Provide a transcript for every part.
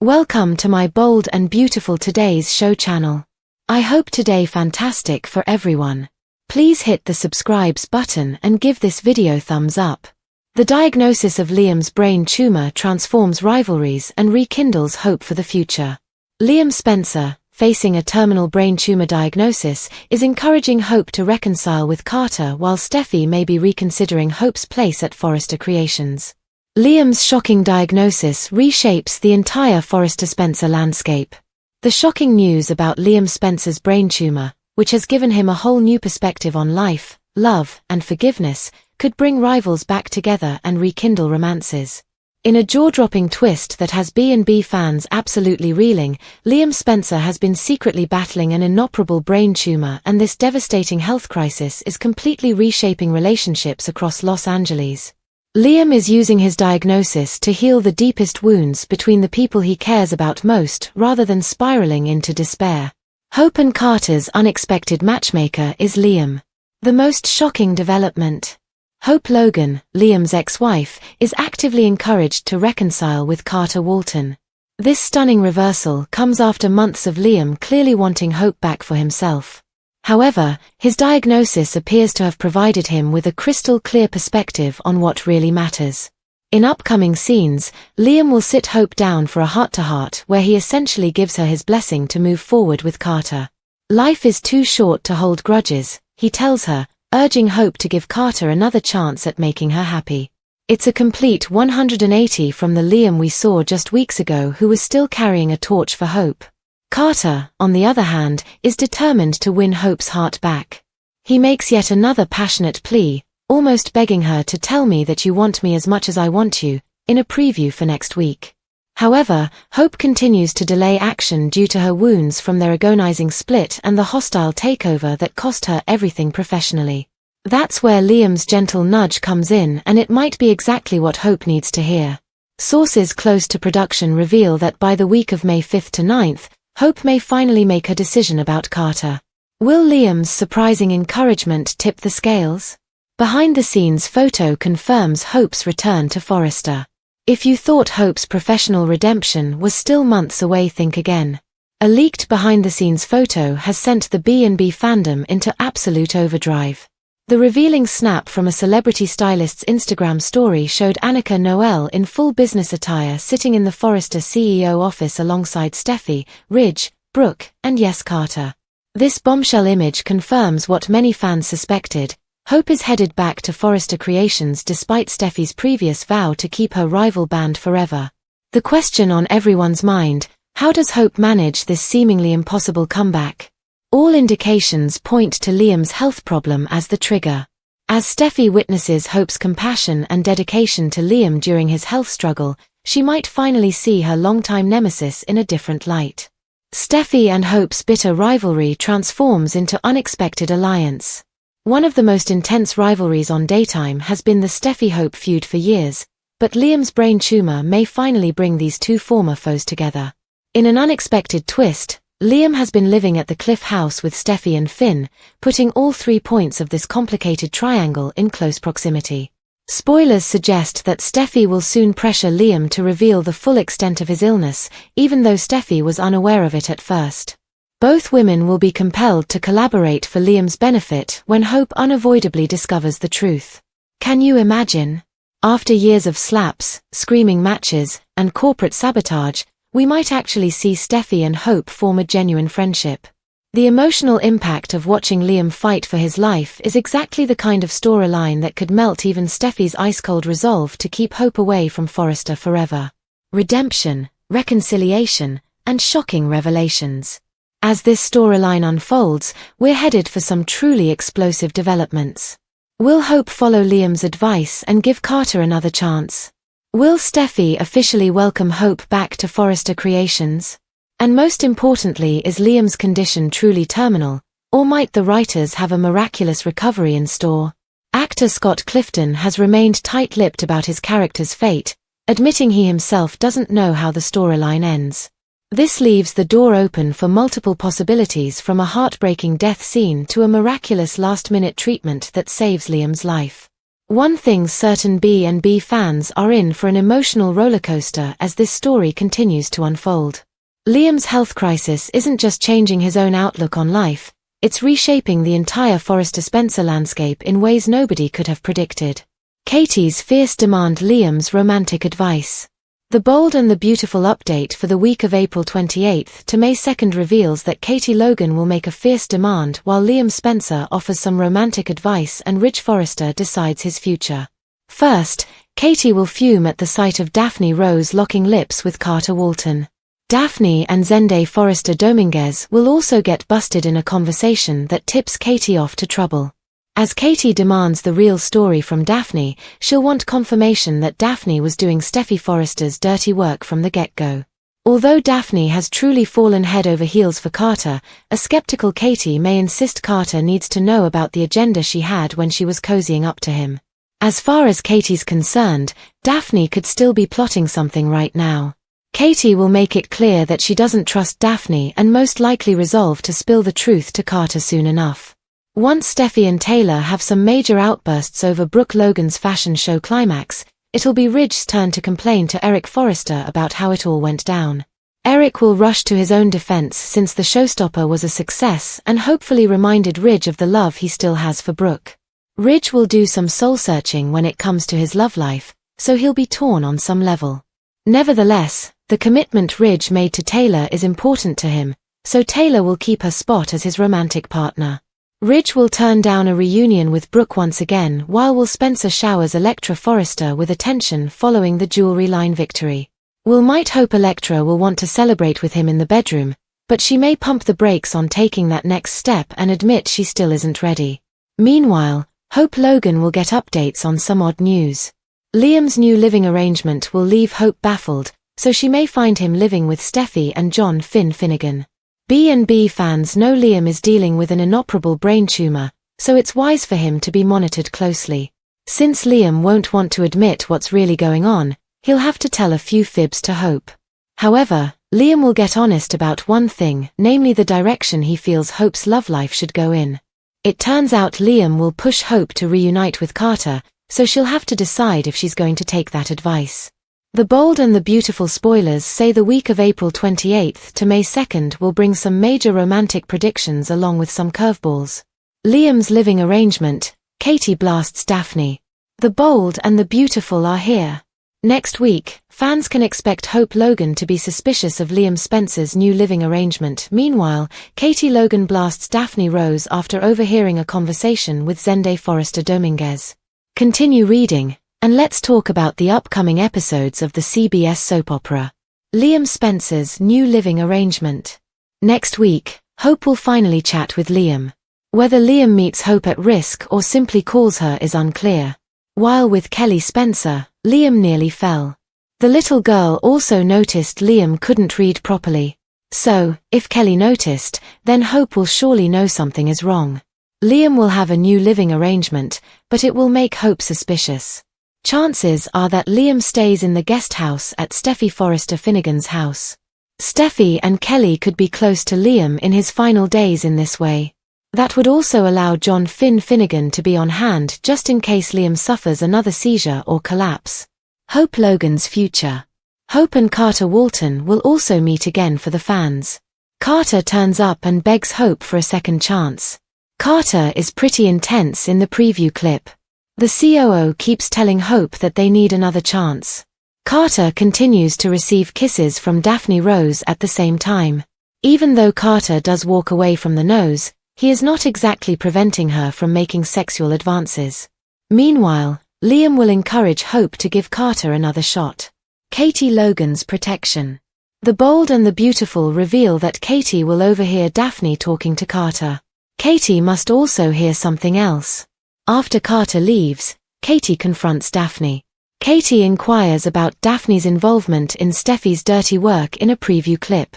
Welcome to my bold and beautiful Today's Show channel. I hope today fantastic for everyone. Please hit the subscribes button and give this video thumbs up. The diagnosis of Liam's brain tumor transforms rivalries and rekindles hope for the future. Liam Spencer, facing a terminal brain tumor diagnosis, is encouraging Hope to reconcile with Carter while Steffy may be reconsidering Hope's place at Forrester Creations. Liam's shocking diagnosis reshapes the entire Forrester Spencer landscape. The shocking news about Liam Spencer's brain tumor, which has given him a whole new perspective on life, love, and forgiveness, could bring rivals back together and rekindle romances. In a jaw-dropping twist that has B&B fans absolutely reeling, Liam Spencer has been secretly battling an inoperable brain tumor, and this devastating health crisis is completely reshaping relationships across Los Angeles. Liam is using his diagnosis to heal the deepest wounds between the people he cares about most rather than spiraling into despair. Hope and Carter's unexpected matchmaker is Liam. The most shocking development. Hope Logan, Liam's ex-wife, is actively encouraged to reconcile with Carter Walton. This stunning reversal comes after months of Liam clearly wanting Hope back for himself. However, his diagnosis appears to have provided him with a crystal-clear perspective on what really matters. In upcoming scenes, Liam will sit Hope down for a heart-to-heart where he essentially gives her his blessing to move forward with Carter. Life is too short to hold grudges, he tells her, urging Hope to give Carter another chance at making her happy. It's a complete 180 from the Liam we saw just weeks ago, who was still carrying a torch for Hope. Carter, on the other hand, is determined to win Hope's heart back. He makes yet another passionate plea, almost begging her to tell me that you want me as much as I want you, in a preview for next week. However, Hope continues to delay action due to her wounds from their agonizing split and the hostile takeover that cost her everything professionally. That's where Liam's gentle nudge comes in, and it might be exactly what Hope needs to hear. Sources close to production reveal that by the week of May 5th to 9th, Hope may finally make her decision about Carter. Will Liam's surprising encouragement tip the scales? Behind-the-scenes photo confirms Hope's return to Forrester. If you thought Hope's professional redemption was still months away, think again. A leaked behind-the-scenes photo has sent the B&B fandom into absolute overdrive. The revealing snap from a celebrity stylist's Instagram story showed Annika Noel in full business attire sitting in the Forrester CEO office alongside Steffy, Ridge, Brooke, and yes, Carter. This bombshell image confirms what many fans suspected. Hope is headed back to Forrester Creations despite Steffy's previous vow to keep her rival band forever. The question on everyone's mind: how does Hope manage this seemingly impossible comeback? All indications point to Liam's health problem as the trigger. As Steffy witnesses Hope's compassion and dedication to Liam during his health struggle, she might finally see her longtime nemesis in a different light. Steffy and Hope's bitter rivalry transforms into unexpected alliance. One of the most intense rivalries on Daytime has been the Steffy-Hope feud for years, but Liam's brain tumor may finally bring these two former foes together. In an unexpected twist, Liam has been living at the Cliff House with Steffy and Finn, putting all 3 points of this complicated triangle in close proximity. Spoilers suggest that Steffy will soon pressure Liam to reveal the full extent of his illness, even though Steffy was unaware of it at first. Both women will be compelled to collaborate for Liam's benefit when Hope unavoidably discovers the truth. Can you imagine? After years of slaps, screaming matches, and corporate sabotage, we might actually see Steffy and Hope form a genuine friendship. The emotional impact of watching Liam fight for his life is exactly the kind of storyline that could melt even Steffy's ice-cold resolve to keep Hope away from Forrester forever. Redemption, reconciliation, and shocking revelations. As this storyline unfolds, we're headed for some truly explosive developments. Will Hope follow Liam's advice and give Carter another chance? Will Steffy officially welcome Hope back to Forrester Creations? And most importantly, is Liam's condition truly terminal, or might the writers have a miraculous recovery in store? Actor Scott Clifton has remained tight-lipped about his character's fate, admitting he himself doesn't know how the storyline ends. This leaves the door open for multiple possibilities, from a heartbreaking death scene to a miraculous last-minute treatment that saves Liam's life. One thing's certain, B&B fans are in for an emotional rollercoaster as this story continues to unfold. Liam's health crisis isn't just changing his own outlook on life, it's reshaping the entire Forrester Spencer landscape in ways nobody could have predicted. Katie's fierce demand, Liam's romantic advice. The bold and the beautiful update for the week of April 28th to May 2nd reveals that Katie Logan will make a fierce demand while Liam Spencer offers some romantic advice and Ridge Forrester decides his future. First, Katie will fume at the sight of Daphne Rose locking lips with Carter Walton. Daphne and Zende Forrester Dominguez will also get busted in a conversation that tips Katie off to trouble. As Katie demands the real story from Daphne, she'll want confirmation that Daphne was doing Steffy Forrester's dirty work from the get-go. Although Daphne has truly fallen head over heels for Carter, a skeptical Katie may insist Carter needs to know about the agenda she had when she was cozying up to him. As far as Katie's concerned, Daphne could still be plotting something right now. Katie will make it clear that she doesn't trust Daphne and most likely resolve to spill the truth to Carter soon enough. Once Steffy and Taylor have some major outbursts over Brooke Logan's fashion show climax, it'll be Ridge's turn to complain to Eric Forrester about how it all went down. Eric will rush to his own defense since the showstopper was a success and hopefully reminded Ridge of the love he still has for Brooke. Ridge will do some soul-searching when it comes to his love life, so he'll be torn on some level. Nevertheless, the commitment Ridge made to Taylor is important to him, so Taylor will keep her spot as his romantic partner. Ridge will turn down a reunion with Brooke once again while Will Spencer showers Elektra Forrester with attention following the jewelry line victory. Will might hope Elektra will want to celebrate with him in the bedroom, but she may pump the brakes on taking that next step and admit she still isn't ready. Meanwhile, Hope Logan will get updates on some odd news. Liam's new living arrangement will leave Hope baffled, so she may find him living with Steffy and John Finnegan. B&B fans know Liam is dealing with an inoperable brain tumor, so it's wise for him to be monitored closely. Since Liam won't want to admit what's really going on, he'll have to tell a few fibs to Hope. However, Liam will get honest about one thing, namely the direction he feels Hope's love life should go in. It turns out Liam will push Hope to reunite with Carter, so she'll have to decide if she's going to take that advice. The bold and the beautiful spoilers say the week of April 28th to May 2nd will bring some major romantic predictions along with some curveballs. Liam's living arrangement, Katie blasts Daphne. The bold and the beautiful are here. Next week, fans can expect Hope Logan to be suspicious of Liam Spencer's new living arrangement. Meanwhile, Katie Logan blasts Daphne Rose after overhearing a conversation with Zende Forrester Dominguez. Continue reading, and let's talk about the upcoming episodes of the CBS soap opera. Liam Spencer's new living arrangement. Next week, Hope will finally chat with Liam. Whether Liam meets Hope at risk or simply calls her is unclear. While with Kelly Spencer, Liam nearly fell. The little girl also noticed Liam couldn't read properly. So, if Kelly noticed, then Hope will surely know something is wrong. Liam will have a new living arrangement, but it will make Hope suspicious. Chances are that Liam stays in the guest house at Steffy Forrester Finnegan's house. Steffy and Kelly could be close to Liam in his final days in this way. That would also allow John Finnegan to be on hand just in case Liam suffers another seizure or collapse. Hope Logan's future. Hope and Carter Walton will also meet again for the fans. Carter turns up and begs Hope for a second chance. Carter is pretty intense in the preview clip. The COO keeps telling Hope that they need another chance. Carter continues to receive kisses from Daphne Rose at the same time. Even though Carter does walk away from the nose, he is not exactly preventing her from making sexual advances. Meanwhile, Liam will encourage Hope to give Carter another shot. Katie Logan's protection. The bold and the beautiful reveal that Katie will overhear Daphne talking to Carter. Katie must also hear something else. After Carter leaves, Katie confronts Daphne. Katie inquires about Daphne's involvement in Steffy's dirty work in a preview clip.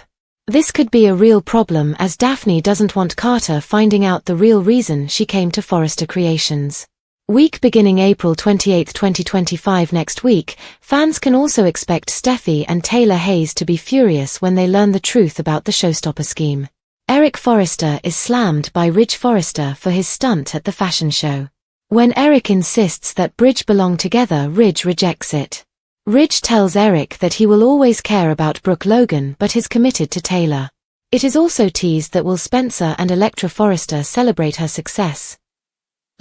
This could be a real problem as Daphne doesn't want Carter finding out the real reason she came to Forrester Creations. Week beginning April 28, 2025 next week, fans can also expect Steffy and Taylor Hayes to be furious when they learn the truth about the showstopper scheme. Eric Forrester is slammed by Ridge Forrester for his stunt at the fashion show. When Eric insists that Bridge belong together, Ridge rejects it. Ridge tells Eric that he will always care about Brooke Logan but is committed to Taylor. It is also teased that will Spencer and Elektra Forrester celebrate her success.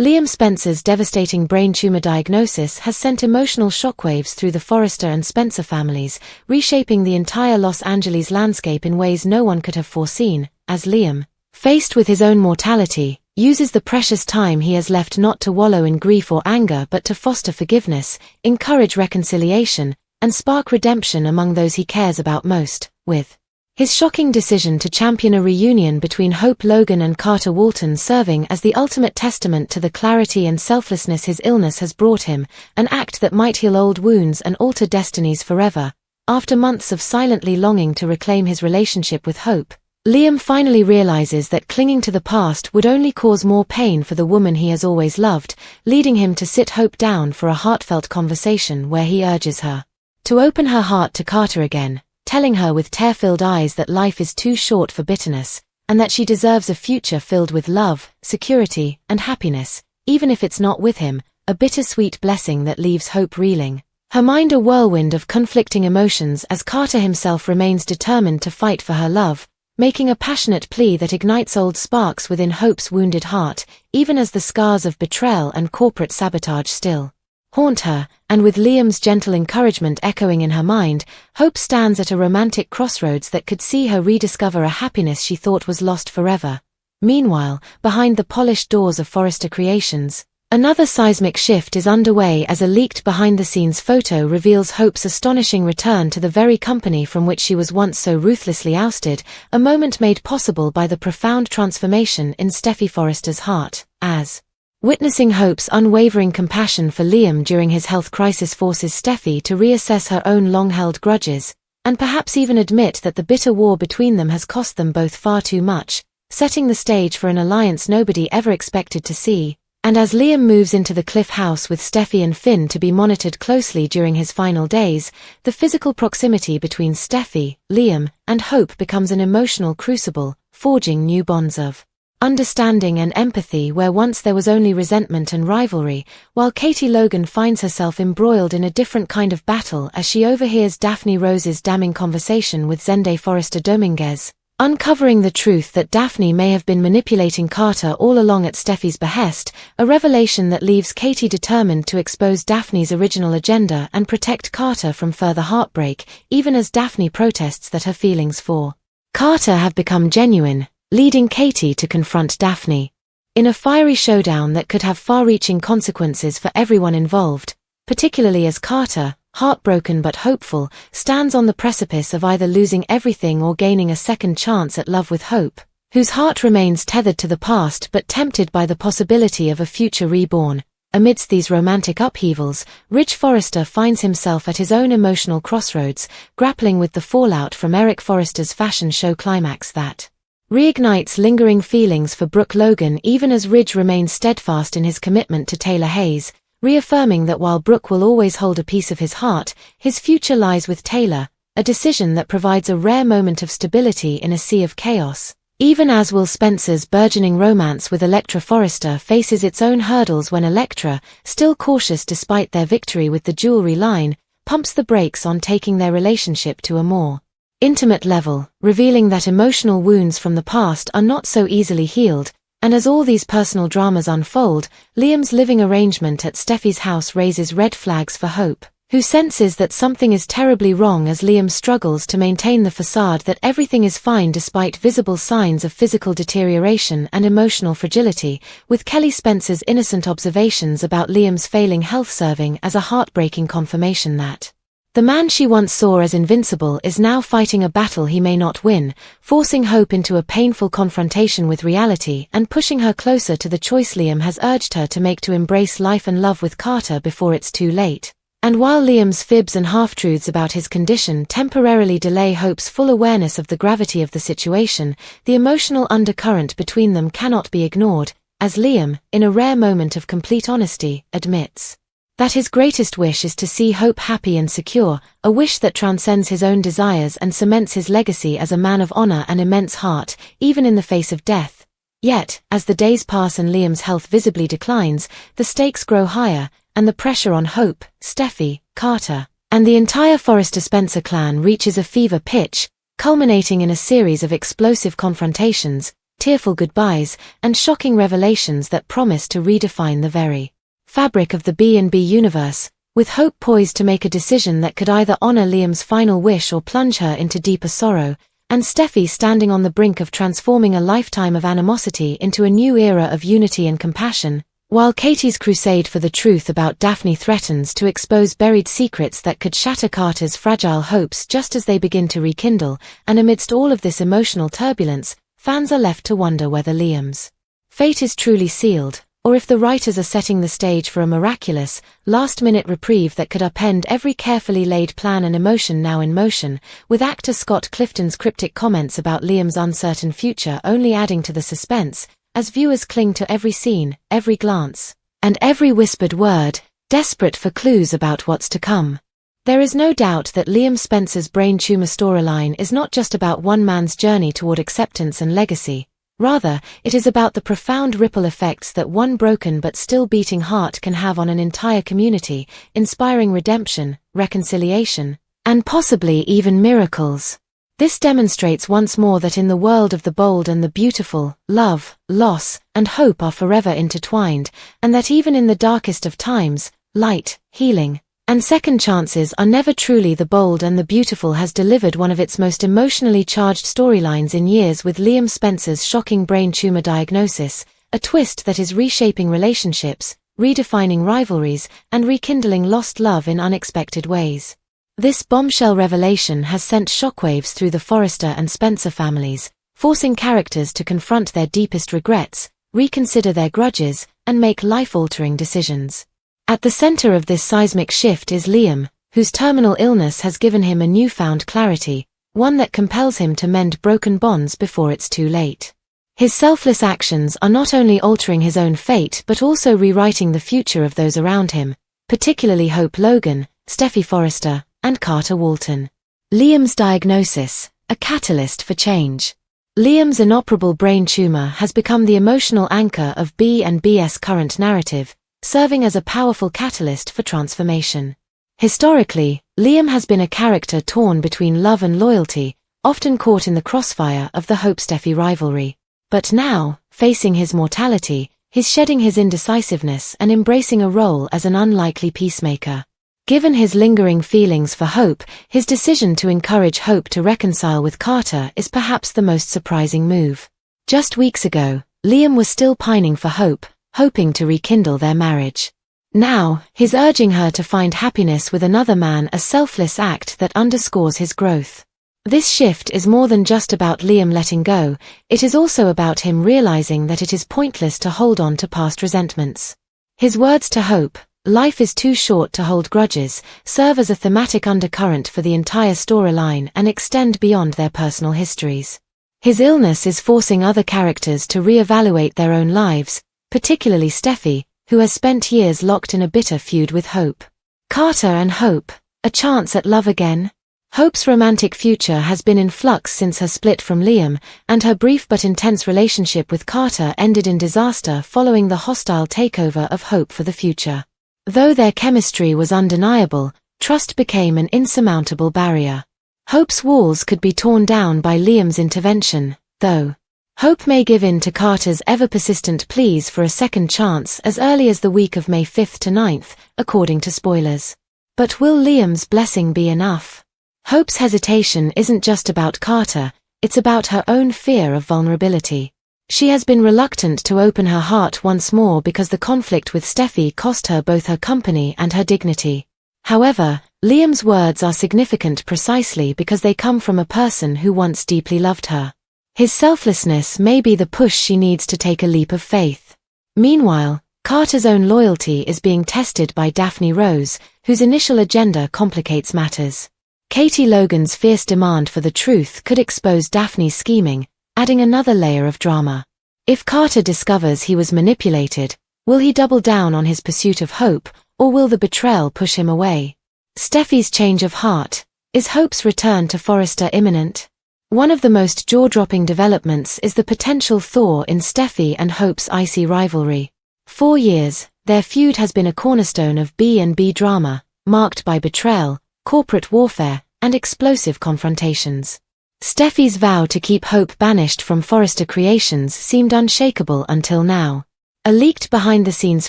Liam Spencer's devastating brain tumor diagnosis has sent emotional shockwaves through the Forrester and Spencer families, reshaping the entire Los Angeles landscape in ways no one could have foreseen, as Liam, faced with his own mortality, uses the precious time he has left not to wallow in grief or anger but to foster forgiveness, encourage reconciliation, and spark redemption among those he cares about most, with his shocking decision to champion a reunion between Hope Logan and Carter Walton serving as the ultimate testament to the clarity and selflessness his illness has brought him, an act that might heal old wounds and alter destinies forever. After months of silently longing to reclaim his relationship with Hope, Liam finally realizes that clinging to the past would only cause more pain for the woman he has always loved, leading him to sit Hope down for a heartfelt conversation where he urges her to open her heart to Carter again, telling her with tear-filled eyes that life is too short for bitterness, and that she deserves a future filled with love, security, and happiness, even if it's not with him, a bittersweet blessing that leaves Hope reeling, her mind a whirlwind of conflicting emotions as Carter himself remains determined to fight for her love, making a passionate plea that ignites old sparks within Hope's wounded heart, even as the scars of betrayal and corporate sabotage still haunt her, and with Liam's gentle encouragement echoing in her mind, Hope stands at a romantic crossroads that could see her rediscover a happiness she thought was lost forever. Meanwhile, behind the polished doors of Forrester Creations, another seismic shift is underway as a leaked behind-the-scenes photo reveals Hope's astonishing return to the very company from which she was once so ruthlessly ousted, a moment made possible by the profound transformation in Steffy Forrester's heart, as witnessing Hope's unwavering compassion for Liam during his health crisis forces Steffy to reassess her own long-held grudges, and perhaps even admit that the bitter war between them has cost them both far too much, setting the stage for an alliance nobody ever expected to see. And as Liam moves into the Cliff House with Steffy and Finn to be monitored closely during his final days, the physical proximity between Steffy, Liam, and Hope becomes an emotional crucible, forging new bonds of understanding and empathy where once there was only resentment and rivalry, while Katie Logan finds herself embroiled in a different kind of battle as she overhears Daphne Rose's damning conversation with Zende Forrester Dominguez, uncovering the truth that Daphne may have been manipulating Carter all along at Steffy's behest, a revelation that leaves Katie determined to expose Daphne's original agenda and protect Carter from further heartbreak, even as Daphne protests that her feelings for Carter have become genuine, leading Katie to confront Daphne in a fiery showdown that could have far-reaching consequences for everyone involved, particularly as Carter, heartbroken but hopeful, stands on the precipice of either losing everything or gaining a second chance at love with Hope, whose heart remains tethered to the past but tempted by the possibility of a future reborn. Amidst these romantic upheavals, Ridge Forrester finds himself at his own emotional crossroads, grappling with the fallout from Eric Forrester's fashion show climax that reignites lingering feelings for Brooke Logan even as Ridge remains steadfast in his commitment to Taylor Hayes, reaffirming that while Brooke will always hold a piece of his heart, his future lies with Taylor, a decision that provides a rare moment of stability in a sea of chaos. Even as Will Spencer's burgeoning romance with Elektra Forrester faces its own hurdles when Elektra, still cautious despite their victory with the jewelry line, pumps the brakes on taking their relationship to a more intimate level, revealing that emotional wounds from the past are not so easily healed. And as all these personal dramas unfold, Liam's living arrangement at Steffy's house raises red flags for Hope, who senses that something is terribly wrong as Liam struggles to maintain the facade that everything is fine despite visible signs of physical deterioration and emotional fragility, with Kelly Spencer's innocent observations about Liam's failing health serving as a heartbreaking confirmation that the man she once saw as invincible is now fighting a battle he may not win, forcing Hope into a painful confrontation with reality and pushing her closer to the choice Liam has urged her to make to embrace life and love with Carter before it's too late. And while Liam's fibs and half-truths about his condition temporarily delay Hope's full awareness of the gravity of the situation, the emotional undercurrent between them cannot be ignored, as Liam, in a rare moment of complete honesty, admits that his greatest wish is to see Hope happy and secure, a wish that transcends his own desires and cements his legacy as a man of honor and immense heart, even in the face of death. Yet, as the days pass and Liam's health visibly declines, the stakes grow higher, and the pressure on Hope, Steffy, Carter, and the entire Forrester Spencer clan reaches a fever pitch, culminating in a series of explosive confrontations, tearful goodbyes, and shocking revelations that promise to redefine the very fabric of the B&B universe, with Hope poised to make a decision that could either honor Liam's final wish or plunge her into deeper sorrow, and Steffy standing on the brink of transforming a lifetime of animosity into a new era of unity and compassion, while Katie's crusade for the truth about Daphne threatens to expose buried secrets that could shatter Carter's fragile hopes just as they begin to rekindle, and amidst all of this emotional turbulence, fans are left to wonder whether Liam's fate is truly sealed, or if the writers are setting the stage for a miraculous, last-minute reprieve that could upend every carefully laid plan and emotion now in motion, with actor Scott Clifton's cryptic comments about Liam's uncertain future only adding to the suspense, as viewers cling to every scene, every glance, and every whispered word, desperate for clues about what's to come. There is no doubt that Liam Spencer's brain tumor storyline is not just about one man's journey toward acceptance and legacy. Rather, it is about the profound ripple effects that one broken but still beating heart can have on an entire community, inspiring redemption, reconciliation, and possibly even miracles. This demonstrates once more that in the world of the bold and the beautiful, love, loss, and hope are forever intertwined, and that even in the darkest of times, light, healing, and second chances are never. Truly the bold and the beautiful has delivered one of its most emotionally charged storylines in years with Liam Spencer's shocking brain tumor diagnosis, a twist that is reshaping relationships, redefining rivalries, and rekindling lost love in unexpected ways. This bombshell revelation has sent shockwaves through the Forrester and Spencer families, forcing characters to confront their deepest regrets, reconsider their grudges, and make life-altering decisions. At the center of this seismic shift is Liam, whose terminal illness has given him a newfound clarity, one that compels him to mend broken bonds before it's too late. His selfless actions are not only altering his own fate but also rewriting the future of those around him, particularly Hope Logan, Steffy Forrester, and Carter Walton. Liam's diagnosis, a catalyst for change. Liam's inoperable brain tumor has become the emotional anchor of B&B's current narrative, serving as a powerful catalyst for transformation. Historically, Liam has been a character torn between love and loyalty, often caught in the crossfire of the Hope-Steffy rivalry. But now, facing his mortality, he's shedding his indecisiveness and embracing a role as an unlikely peacemaker. Given his lingering feelings for Hope, his decision to encourage Hope to reconcile with Carter is perhaps the most surprising move. Just weeks ago, Liam was still pining for Hope, hoping to rekindle their marriage. Now, he's urging her to find happiness with another man, a selfless act that underscores his growth. This shift is more than just about Liam letting go, it is also about him realizing that it is pointless to hold on to past resentments. His words to Hope, "Life is too short to hold grudges," serve as a thematic undercurrent for the entire storyline and extend beyond their personal histories. His illness is forcing other characters to re-evaluate their own lives, particularly Steffy, who has spent years locked in a bitter feud with Hope. Carter and Hope, a chance at love again? Hope's romantic future has been in flux since her split from Liam, and her brief but intense relationship with Carter ended in disaster following the hostile takeover of Hope for the future. Though their chemistry was undeniable, trust became an insurmountable barrier. Hope's walls could be torn down by Liam's intervention, though. Hope may give in to Carter's ever-persistent pleas for a second chance as early as the week of May 5th to 9th, according to spoilers. But will Liam's blessing be enough? Hope's hesitation isn't just about Carter, it's about her own fear of vulnerability. She has been reluctant to open her heart once more because the conflict with Steffy cost her both her company and her dignity. However, Liam's words are significant precisely because they come from a person who once deeply loved her. His selflessness may be the push she needs to take a leap of faith. Meanwhile, Carter's own loyalty is being tested by Daphne Rose, whose initial agenda complicates matters. Katie Logan's fierce demand for the truth could expose Daphne's scheming, adding another layer of drama. If Carter discovers he was manipulated, will he double down on his pursuit of Hope, or will the betrayal push him away? Steffy's change of heart. Is Hope's return to Forrester imminent? One of the most jaw-dropping developments is the potential thaw in Steffy and Hope's icy rivalry. 4 years, their feud has been a cornerstone of B&B drama, marked by betrayal, corporate warfare, and explosive confrontations. Steffy's vow to keep Hope banished from Forrester Creations seemed unshakable until now. A leaked behind-the-scenes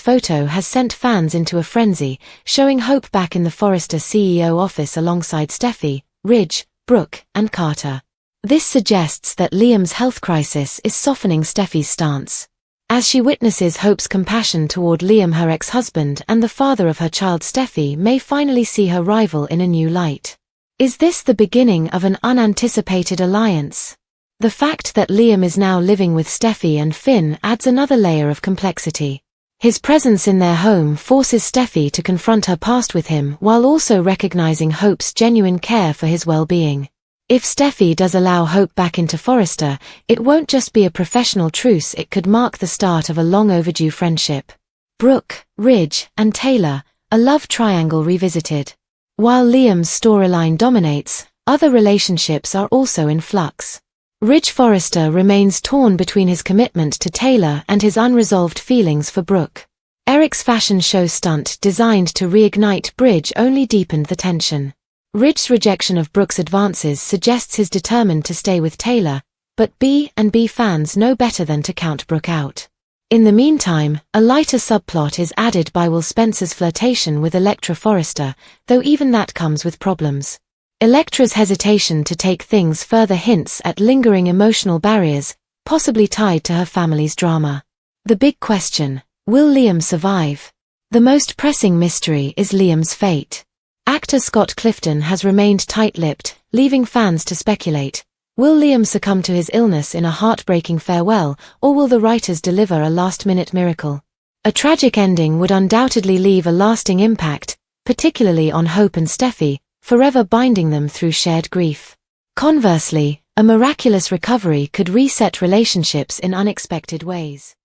photo has sent fans into a frenzy, showing Hope back in the Forrester CEO office alongside Steffy, Ridge, Brooke, and Carter. This suggests that Liam's health crisis is softening Steffy's stance. As she witnesses Hope's compassion toward Liam, her ex-husband and the father of her child, Steffy may finally see her rival in a new light. Is this the beginning of an unanticipated alliance? The fact that Liam is now living with Steffy and Finn adds another layer of complexity. His presence in their home forces Steffy to confront her past with him while also recognizing Hope's genuine care for his well-being. If Steffy does allow Hope back into Forrester, it won't just be a professional truce, it could mark the start of a long-overdue friendship. Brooke, Ridge, and Taylor, a love triangle revisited. While Liam's storyline dominates, other relationships are also in flux. Ridge Forrester remains torn between his commitment to Taylor and his unresolved feelings for Brooke. Eric's fashion show stunt designed to reignite Bridge only deepened the tension. Ridge's rejection of Brooke's advances suggests he's determined to stay with Taylor, but B&B fans know better than to count Brooke out. In the meantime, a lighter subplot is added by Will Spencer's flirtation with Elektra Forrester, though even that comes with problems. Elektra's hesitation to take things further hints at lingering emotional barriers, possibly tied to her family's drama. The big question: will Liam survive? The most pressing mystery is Liam's fate. Actor Scott Clifton has remained tight-lipped, leaving fans to speculate. Will Liam succumb to his illness in a heartbreaking farewell, or will the writers deliver a last-minute miracle? A tragic ending would undoubtedly leave a lasting impact, particularly on Hope and Steffy, forever binding them through shared grief. Conversely, a miraculous recovery could reset relationships in unexpected ways.